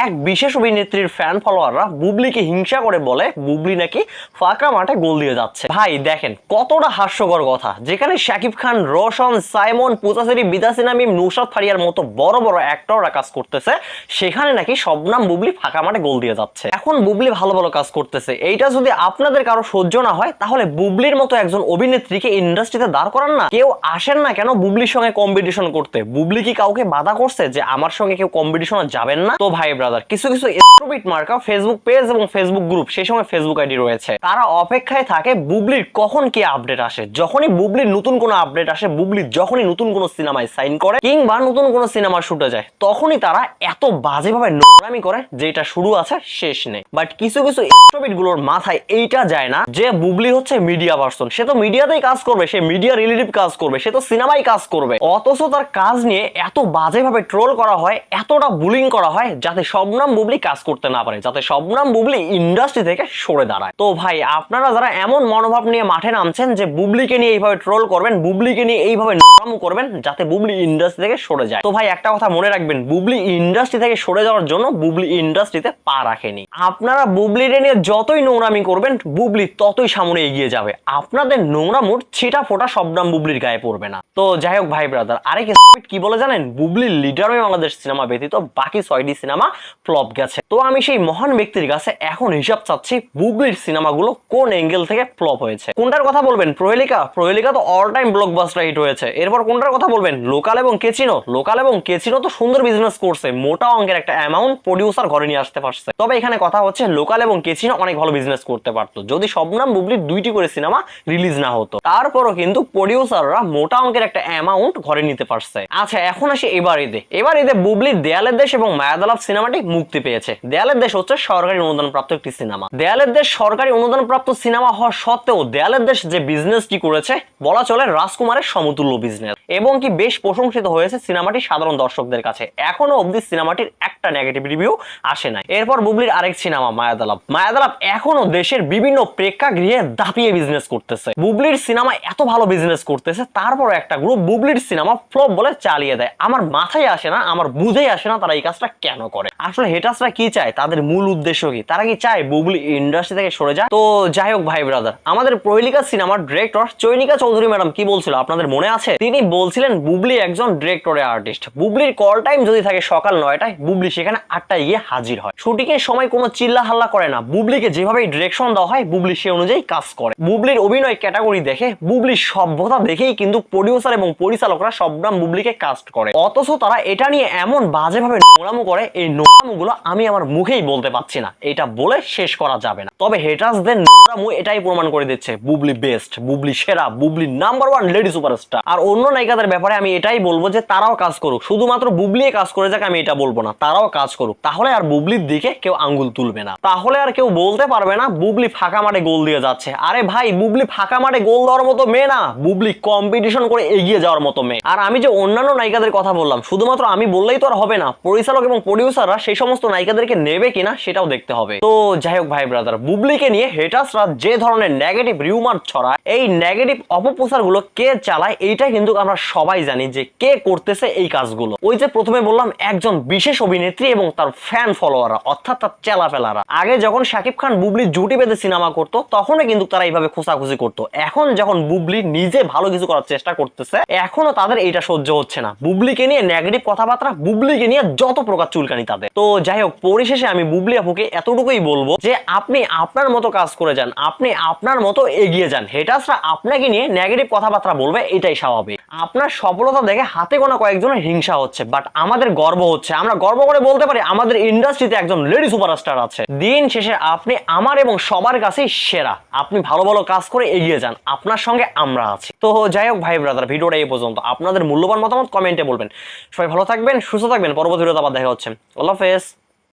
এক বিশেষ অভিনেত্রীর ফ্যান ফলোয়াররা বুবলিকে হিংসা করে বলে বুবলি নাকি ফাঁকা মাঠে গোল দিয়ে যাচ্ছে। ভাই দেখেন কতটা হাস্যকর কথা, যেখানে শাকিব খান, রোশন, সাইমন, পূজাচেরি, বিদ্যাসিনা মিম, নুসরাত ফারিয়ার মতো বড় বড় অ্যাক্টররা কাজ করতেছে, সেখানে নাকি শবনম বুবলি ফাঁকা মাঠে গোল দিয়ে যাচ্ছে। এখন বুবলি ভালো ভালো কাজ করতেছে, এইটা যদি আপনাদের কারো সহ্য না হয় তাহলে বুবলির মতো একজন অভিনেত্রীকে ইন্ডাস্ট্রিতে দাঁড় করান না। কেউ আসেন না কেন বুবলির সঙ্গে কম্পিটিশন করতে? বুবলি কি কাউকে বাধা করছে যে আমার সঙ্গে কেউ কম্পিটিশনে যাবেন না? তো ভাই ব্রাদার, কিছু কিছু এক্সট্রোবিট মার্কা ফেসবুক পেজ এবং ফেসবুক গ্রুপ, সেই সঙ্গে ফেসবুক আইডি রয়েছে, তারা অপেক্ষায় থাকে বুবলির কখন কি আপডেট আসে। যখনই বুবলির নতুন কোনো আপডেট আসে, বুবলি যখনই নতুন কোনো সিনেমায় সাইন করে কিংবা নতুন কোনো সিনেমা শুটে যায়, তখনই তারা এত বাজেভাবে নোংরামি করে যে এটা শুরু আছে শেষ নেই। বাট কিছু কিছু এক্সট্রোবিট গুলোর মাথায় এইটা যায় না যে বুবলি হচ্ছে মিডিয়া পার্সন, সে তো মিডিয়াতেই কাজ করবে, সে মিডিয়া রিলেটিভ কাজ করবে, সে তো সিনেমায় কাজ করবে। অথচ তার কাজ নিয়ে এত বাজেভাবে ট্রোল করা হয়, এতটা বুলিং করা হয় যাতে শবনম বুবলি কাজ করতে না পারে, যাতে শবনম বুবলি ইন্ডাস্ট্রি থেকে সরে দাঁড়ায়। তো ভাই আপনারা যারা এমন মনোভাব নিয়ে মাঠে নামছেন যে বুবলিকে নিয়ে এইভাবে ট্রোল করবেন, বুবলিকে নিয়ে এইভাবে নোংরামো করবেন যাতে বুবলি ইন্ডাস্ট্রি থেকে সরে যায়, তো ভাই একটা কথা মনে রাখবেন, বুবলি ইন্ডাস্ট্রি থেকে সরে যাওয়ার জন্য বুবলি ইন্ডাস্ট্রিতে পা রাখেনি। আপনারা বুবলিরে নিয়ে যতই নোংরামি করবেন, বুবলি ততই সামনে এগিয়ে যাবে। আপনাদের নোংরামুর ছিটা ফোটা শবনম বুবলির গায়ে পড়বে না। তো যাই হোক ভাই ব্রাদার, আরেক কি বলে জানেন? বুবলির লিডার হয়ে বাংলাদেশ সিনেমা ব্যতীত বাকি 6টি সিনেমা ফ্লপ গেছে। তো আমি সেই মহান ব্যক্তির কাছে এখন হিসাব চাচ্ছি বুবলির সিনেমাগুলো কোন অ্যাঙ্গেল থেকে ফ্লপ হয়েছে। কোনটার কথা বলবেন? প্রহেলিকা, প্রহেলিকা তো অল টাইম ব্লকবাস্টার হিট হয়েছে। এরপর কোনটার কথা বলবেন? লোকাল এবং কেচিনো, লোকাল এবং কেচিনো তো সুন্দর বিজনেস করছে, মোটা অঙ্কের একটা অ্যামাউন্ট প্রডিউসার ঘরে নিয়ে আসতে পারছে। তবে এখানে কথা হচ্ছে লোকাল এবং কেচিনো অনেক ভালো বিজনেস করতে পারতো যদি শবনম বুবলির 2টি করে সিনেমা রিলিজ না হতো। তারপরও কিন্তু প্রডিউসাররা মোটা অঙ্কের একটা অ্যামাউন্ট ঘরে নিতে পারছে। আচ্ছা এখন আসি এবার ঈদে বুবলির দেয়ালের দেশ এবং মায়াদালাভ সিনেমাটি মুক্তি পেয়েছে। দেয়ালের দেশ হচ্ছে সরকারি অনুদানপ্রাপ্ত একটি সিনেমা। দেয়ালের দেশ সরকারি অনুদানপ্রাপ্ত সিনেমা হওয়া সত্ত্বেও দেয়ালের দেশ যে বিজনেসটি করেছে বলা চলে রাজকুমারের সমতুল্য বিজনেস, এবং কি বেশ প্রশংসিত হয়েছে সিনেমাটি সাধারণ দর্শকদের কাছে। এখনো অবধি সিনেমাটির একটা নেগেটিভ রিভিউ আসে নাই। এরপর বুবলির আরেক সিনেমা মায়াদালাভ, মায়াদালাভ এখনো দেশের বিভিন্ন প্রেক্ষাগৃহে দাপিয়ে বিজনেস করতেছে। বুবলির সিনেমা এত ভালো বিজনেস করতেছে, তারপর একটা গ্রুপ বুবলির সিনেমা ফ্লপ বলে চালিয়ে দেয়। আমার মাথায় আসে না, আমার বুঝেই আসে না তারা এই কাজটা কেন করে। আসলে হেটার্সরা কি চায়, তাদের মূল উদ্দেশ্য কি? তারা কি চায় বুবলি ইন্ডাস্ট্রি থেকে সরে যায়? তো যাই হোক ভাই ব্রাদার, আমাদের প্রহেলিকা সিনেমার ডিরেক্টর চৈনিকা চৌধুরী ম্যাডাম কি বলছিল আপনাদের মনে আছে? তিনি বলছিলেন বুবলি একজন ডিরেক্টরের আর্টিস্ট। বুবলির কল টাইম যদি থাকে সকাল 9টায়, বুবলি সেখানে 8টায় গিয়ে হাজির হয়। শুটিং এর সময় কোনো চিল্লা হাল্লা করে না, বুবলিকে যেভাবে ডিরেকশন দেওয়া হয় বুবলি সে অনুযায়ী কাজ করে। বুবলির অভিনয় ক্যাটাগরি দেখে, বুবলির সভ্যতা দেখেই কিন্তু প্রডিউসার এবং পরিচালকরা শবনম বুবলিকে কাস্ট করে। অথচ তারা এটা নিয়ে এমন বাজেভাবে নোংরামো করে, এই নোংরামোগুলো আমি আমার মুখেই বলতে পারছি না, এটা বলে শেষ করা যাবে না। তবে হেটার্সদের নোংরামো এটাই প্রমাণ করে দিচ্ছে বুবলি বেস্ট, বুবলি সেরা, বুবলি নাম্বার 1 লেডি সুপারস্টার। আর অন্য নায়িকাদের ব্যাপারে আমি এটাই বলবো যে তারাও কাজ করুক, শুধুমাত্র বুবলি কাজ করে যাক আমি এটা বলবো না, তারাও কাজ করুক। তাহলে আর বুবলির দিকে কেউ আঙ্গুল তুলবে না, তাহলে আর কেউ বলতে পারবে না বুবলি ফাঁকা মাঠে গোল দিয়ে যাচ্ছে। আরে ভাই, বুবলি ফাঁকা মাঠে গোল দেওয়ার মতো মেয়ে না, বুবলি কম্পিটিশন করে এগিয়ে যাওয়ার মতো মেয়ে। আর আমি যে অন্যান্য নায়িকাদের কথা বললাম, শুধুমাত্র আমি বললেই তো আর হবে না, পরিচালক এবং প্রডিউসাররা সেই সমস্ত নায়িকাদেরকে নেবে কিনা সেটাও দেখতে হবে। তো যাই হোক ভাই ব্রাদার, বুবলিকে নিয়ে হেটার্সরা যে ধরনের নেগেটিভ রিউমার ছড়ায়, এই নেগেটিভ অপপ্রচার গুলো কে চালায় এইটা কিন্তু আমরা সবাই জানি যে কে করতেছে এই কাজগুলো। ওই যে প্রথমে বললাম একজন বিশেষ অভিনেত্রী এবং তার ফ্যান ফলোয়াররা, অর্থাৎ তার চেলাপেলারা। আগে যখন শাকিব খান বুবলি জুটি বেঁধে সিনেমা করতো তখনও কিন্তু তারা এইভাবে খোঁচাখুচি করতো। এখন যখন বুবলি নিজে ভালো কিছু করার চেষ্টা করতেছে, এখনো তাদের এইটা সহ্য হচ্ছে না। বুবলিকে নিয়ে নেগেটিভ কথাবার্তা, বুবলিকে নিয়ে যত প্রকার চুলকানি তাদের। তো যাই হোক, পরিশেষে আমি বুবলি আপুকে এতটুকুই বলবো যে আপনি আপনার মতো কাজ করে যান, আপনি আপনার মতো এগিয়ে যান। হেটার্সরা আপনাকে নিয়ে নেগেটিভ কথাবার্তা বলবে, এটাই স্বাভাবিক। আপনার সফলতা দেখে হাতে গোনা কয়েকজনের হিংসা হচ্ছে, বাট আমাদের গর্ব হচ্ছে, আমরা গর্ব করে বলতে পারি আমাদের ইন্ডাস্ট্রিতে একজন লেডি সুপারস্টার আছে। দিন শেষে আপনি আমার এবং সবার কাছেই সেরা। আপনি ভালো ভালো কাজ করে এগিয়ে যান, আপনার সঙ্গে আমরা আছি। তো যাই হোক ভাই ব্রাদার, ভিডিওটা এই পর্যন্ত। আপনাদের মূল্যবান মতামত কমেন্টে বলবেন। সবাই ভালো থাকবেন, সুস্থ থাকবেন। পরবর্তী ভিডিওতে আবার দেখা হচ্ছে। আল্লাহ হাফেজ।